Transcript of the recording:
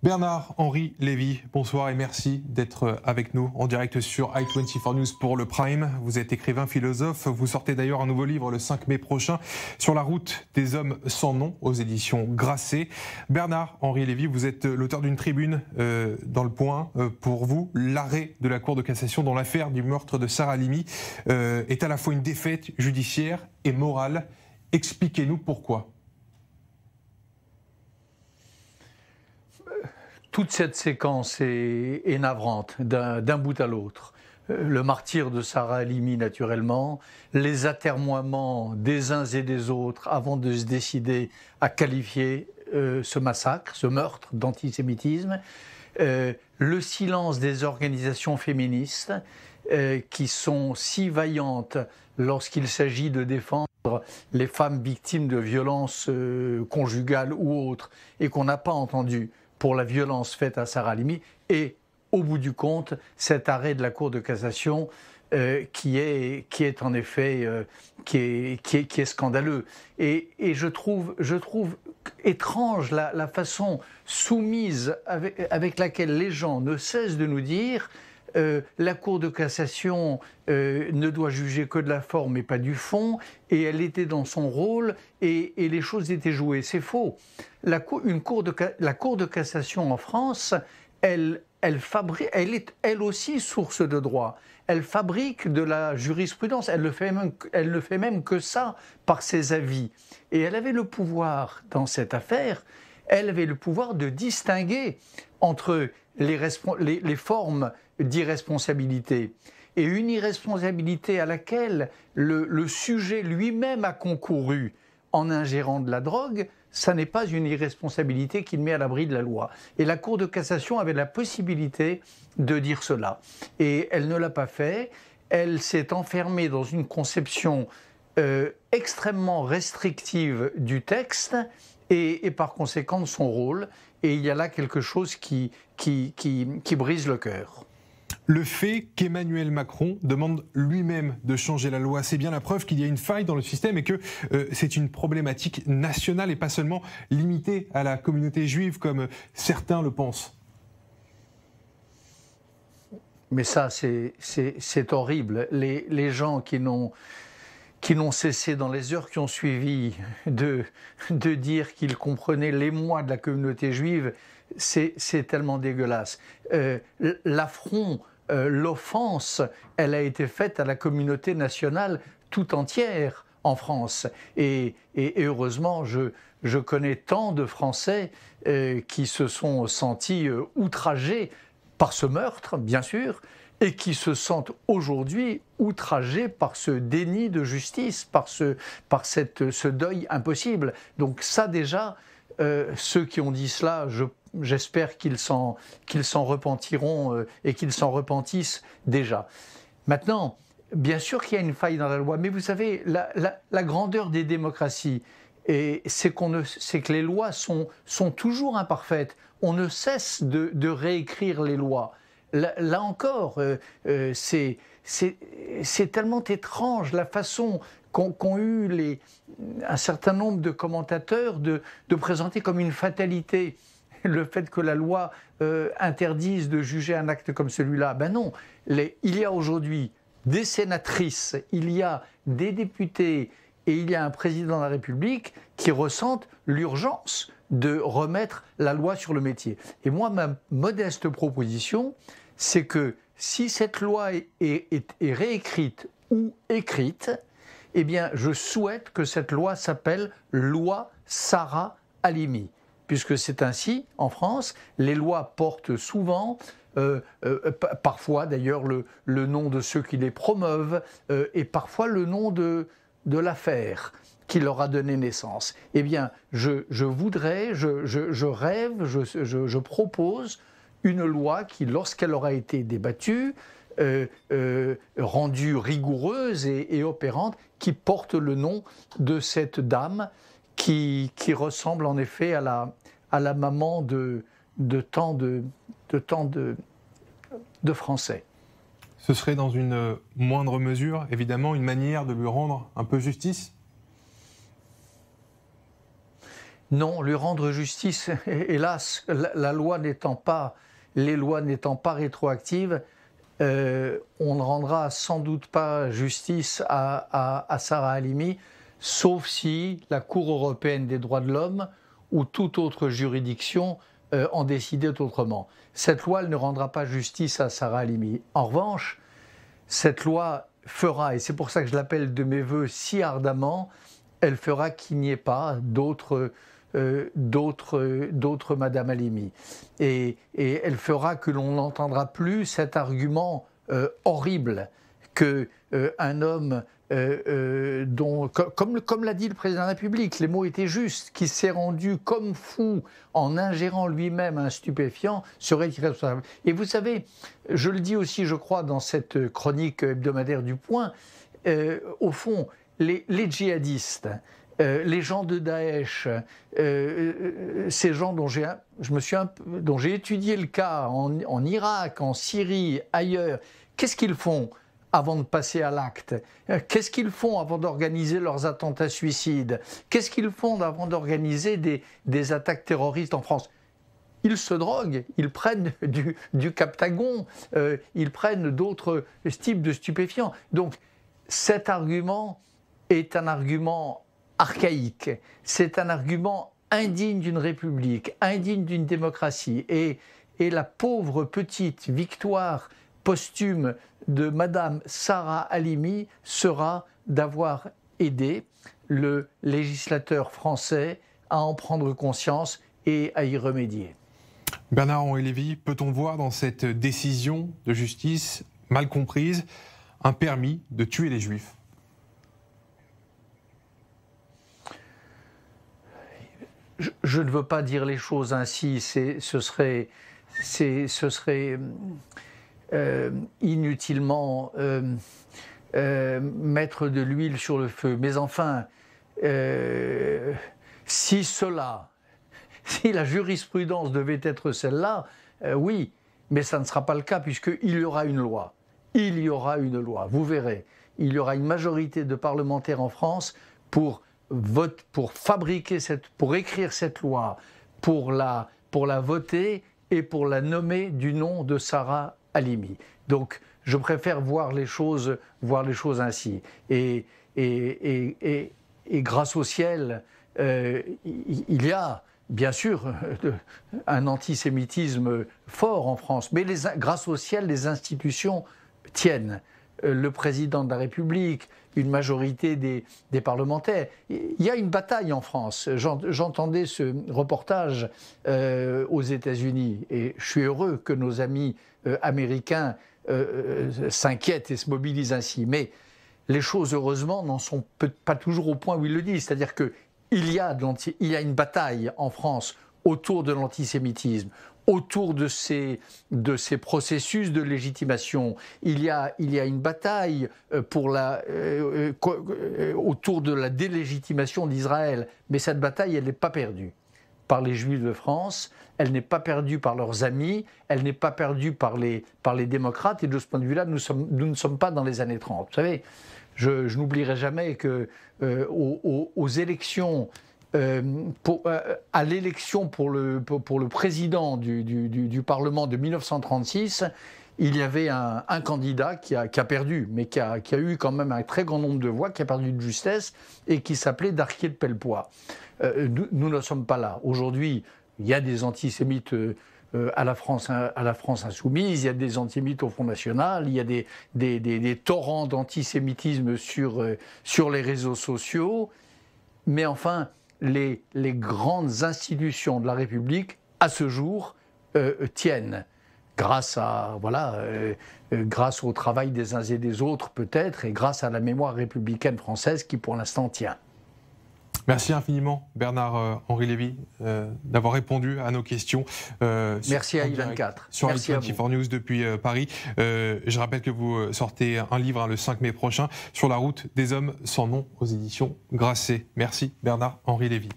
Bernard-Henri Lévy, bonsoir et merci d'être avec nous en direct sur i24 News pour le Prime. Vous êtes écrivain, philosophe, vous sortez d'ailleurs un nouveau livre le 5 mai prochain, Sur la route des hommes sans nom, aux éditions Grasset. Bernard-Henri Lévy, vous êtes l'auteur d'une tribune dans Le Point. Pour vous, l'arrêt de la Cour de cassation dans l'affaire du meurtre de Sarah Halimi est à la fois une défaite judiciaire et morale. Expliquez-nous pourquoi. Toute cette séquence est navrante d'un bout à l'autre. Le martyre de Sarah Halimi, naturellement, les atermoiements des uns et des autres avant de se décider à qualifier ce massacre, ce meurtre d'antisémitisme, le silence des organisations féministes qui sont si vaillantes lorsqu'il s'agit de défendre les femmes victimes de violences conjugales ou autres et qu'on n'a pas entendu pour la violence faite à Sarah Halimi, et au bout du compte, cet arrêt de la Cour de cassation qui est en effet qui est scandaleux. Et je trouve étrange la façon soumise avec laquelle les gens ne cessent de nous dire la Cour de cassation ne doit juger que de la forme et pas du fond, et elle était dans son rôle et les choses étaient jouées. C'est faux. La Cour de cassation en France, elle est elle aussi source de droit. Elle fabrique de la jurisprudence. Elle ne fait même que ça par ses avis. Et elle avait le pouvoir, dans cette affaire, elle avait le pouvoir de distinguer entre les formes d'irresponsabilité et une irresponsabilité à laquelle le sujet lui-même a concouru en ingérant de la drogue. Ça n'est pas une irresponsabilité qui le met à l'abri de la loi. Et la Cour de cassation avait la possibilité de dire cela. Et elle ne l'a pas fait. Elle s'est enfermée dans une conception extrêmement restrictive du texte et par conséquent de son rôle. Et il y a là quelque chose qui brise le cœur. Le fait qu'Emmanuel Macron demande lui-même de changer la loi, c'est bien la preuve qu'il y a une faille dans le système et que c'est une problématique nationale et pas seulement limitée à la communauté juive comme certains le pensent. Mais ça, c'est horrible. Les gens qui n'ont cessé dans les heures qui ont suivi de dire qu'ils comprenaient l'émoi de la communauté juive, c'est tellement dégueulasse. L'affront, l'offense, elle a été faite à la communauté nationale tout entière en France. Et heureusement, je connais tant de Français qui se sont sentis outragés par ce meurtre, bien sûr, et qui se sentent aujourd'hui outragés par ce déni de justice, par ce deuil impossible. Donc ça déjà, ceux qui ont dit cela, j'espère qu'ils s'en repentiront et qu'ils s'en repentissent déjà. Maintenant, bien sûr qu'il y a une faille dans la loi, mais vous savez, la grandeur des démocraties, c'est que les lois sont toujours imparfaites. On ne cesse de réécrire les lois. Là encore, c'est tellement étrange la façon qu'ont eu un certain nombre de commentateurs de présenter comme une fatalité le fait que la loi interdise de juger un acte comme celui-là. Ben non, il y a aujourd'hui des sénatrices, il y a des députés et il y a un président de la République qui ressentent l'urgence de remettre la loi sur le métier. Et moi, ma modeste proposition, c'est que si cette loi est réécrite ou écrite, eh bien, je souhaite que cette loi s'appelle loi Sarah Halimi. Puisque c'est ainsi, en France, les lois portent souvent, parfois d'ailleurs le nom de ceux qui les promeuvent, et parfois le nom de l'affaire qui leur a donné naissance. Eh bien, je voudrais, je rêve, je propose une loi qui, lorsqu'elle aura été débattue, rendue rigoureuse et opérante, qui porte le nom de cette dame qui ressemble en effet à la maman de tant de Français. Ce serait dans une moindre mesure, évidemment, une manière de lui rendre un peu justice ? Non, lui rendre justice, hélas, les lois n'étant pas rétroactives, on ne rendra sans doute pas justice à Sarah Halimi, sauf si la Cour européenne des droits de l'homme ou toute autre juridiction en décidait autrement. Cette loi, elle ne rendra pas justice à Sarah Halimi. En revanche, cette loi fera, et c'est pour ça que je l'appelle de mes voeux si ardemment, elle fera qu'il n'y ait pas d'autres Madame Halimi. Et elle fera que l'on n'entendra plus cet argument horrible qu'un homme dont, comme l'a dit le président de la République, les mots étaient justes, qui s'est rendu comme fou en ingérant lui-même un stupéfiant, serait irresponsable. Et vous savez, je le dis aussi, je crois, dans cette chronique hebdomadaire du Point, au fond, les djihadistes, les gens de Daesh, ces gens dont j'ai étudié le cas en Irak, en Syrie, ailleurs, qu'est-ce qu'ils font avant de passer à l'acte? Qu'est-ce qu'ils font avant d'organiser leurs attentats suicides? Qu'est-ce qu'ils font avant d'organiser des attaques terroristes en France? Ils se droguent, ils prennent du Captagon, ils prennent d'autres types de stupéfiants. Donc cet argument est un argument archaïque, c'est un argument indigne d'une république, indigne d'une démocratie. Et la pauvre petite victoire posthume de Madame Sarah Halimi sera d'avoir aidé le législateur français à en prendre conscience et à y remédier. Bernard-Henri Lévy, peut-on voir dans cette décision de justice mal comprise un permis de tuer les Juifs? Je ne veux pas dire les choses ainsi, ce serait inutilement mettre de l'huile sur le feu. Mais enfin, si la jurisprudence devait être celle-là, oui, mais ça ne sera pas le cas puisqu'il y aura une loi. Il y aura une loi, vous verrez. Il y aura une majorité de parlementaires en France pour écrire cette loi, pour la voter et pour la nommer du nom de Sarah Halimi. Donc, je préfère voir les choses ainsi. Et grâce au ciel, il y a bien sûr un antisémitisme fort en France, mais grâce au ciel, les institutions tiennent. Le président de la République, une majorité des parlementaires. Il y a une bataille en France. J'entendais ce reportage aux États-Unis et je suis heureux que nos amis américains s'inquiètent et se mobilisent ainsi. Mais les choses, heureusement, n'en sont pas toujours au point où ils le disent. C'est-à-dire qu'il y a une bataille en France autour de l'antisémitisme, autour de ces processus de légitimation. Il y a une bataille autour de la délégitimation d'Israël. Mais cette bataille, elle n'est pas perdue par les Juifs de France, elle n'est pas perdue par leurs amis, elle n'est pas perdue par les démocrates. Et de ce point de vue-là, nous ne sommes pas dans les années 30. Vous savez, je n'oublierai jamais qu'aux élections... à l'élection pour le président du Parlement de 1936, il y avait un candidat qui a perdu, mais qui a eu quand même un très grand nombre de voix, qui a perdu de justesse, et qui s'appelait Darquier de Pellepoix. Nous ne sommes pas là. Aujourd'hui, il y a des antisémites à la France insoumise, il y a des antisémites au Front National, il y a des torrents d'antisémitisme sur les réseaux sociaux, mais enfin... Les grandes institutions de la République, à ce jour, tiennent, grâce au travail des uns et des autres peut-être, et grâce à la mémoire républicaine française qui pour l'instant tient. Merci infiniment Bernard-Henri Lévy d'avoir répondu à nos questions. Merci à I24. Sur i24 News depuis Paris. Je rappelle que vous sortez un livre le 5 mai prochain, Sur la route des hommes sans nom, aux éditions Grasset. Merci Bernard-Henri Lévy.